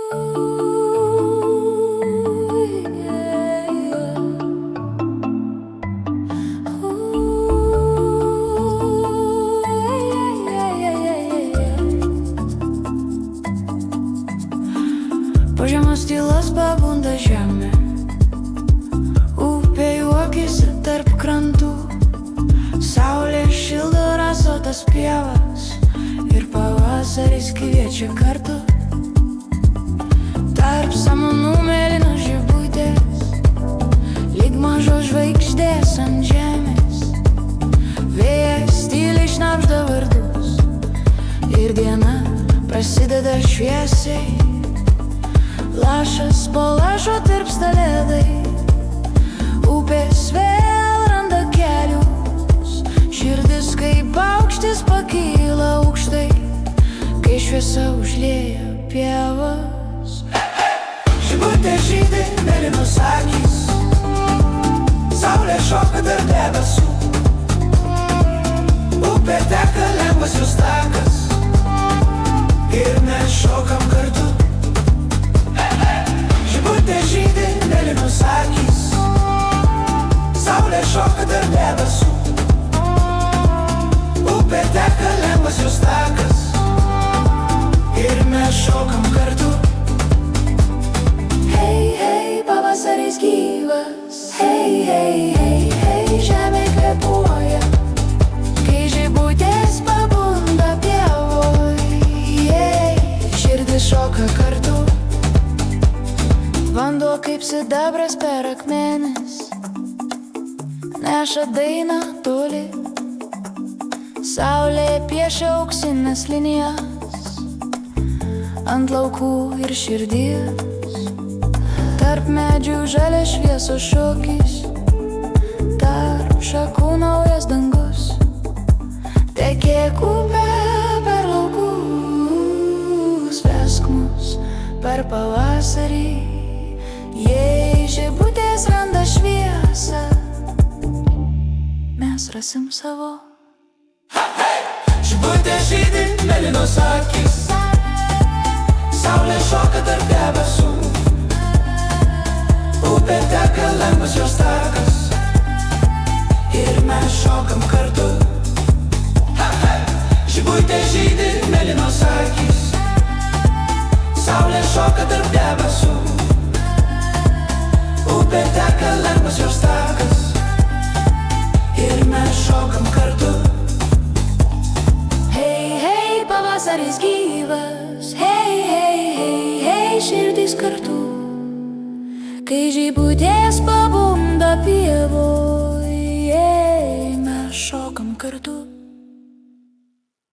Po žiemos tylos pabunda žemė, upė juokiasi tarp krantų, saulė šildo rasotas pievas ir pavasaris kviečia kartu. Tarp samanų mėlynos žibutės, lyg mažos žvaigždės ant žemės, vėjas tyliai šnabžda vardus ir diena prasideda šviesiai. Lašas po lašo tirpsta ledai, upės vėl randa kelius, širdis kaip paukštis pakyla aukštai, kai šviesa užlieja pievas. Žibutė žydi, mėlynos akys, saulė šoka tarp debesų, upė teka lengvas jos takas ir mes šokam kartu. Žibutė žydi, mėlynos akys, saulė šoka tarp debesų, upė teka lengvas jos takas ir mes šokam kartu. Hei, hei, pavasaris gyvas, hei, hei, hei, hei, žemė kvėpuoja, kai žibutės pabunda pievoj, širdis šoka kartu. Vanduo kaip sidabras per akmenis neša dainą toli, saulė piešia auksinės linijas ant laukų ir širdies, tarp medžių žalia šviesos šokis, tarp šakų naujas dangus, tekėk upė per laukus, vesk mus per pavasarį. Jei žibutės randa šviesą, mes rasim savo. Žibutė žydi, mėlynos akys, saulė šoka tarp debesų, upė teka lengvas jos takas ir mes šokam kartu. Žibutė žydi, mėlynos akys, saulė šoka tarp debesų, upė teka lengvas jos takas ir mes šokam kartu. Hei, hei, pavasaris gyvas, hei, hei, hei, hei, širdis kartu, kai žibutės pabunda pievoj, mes šokam kartu.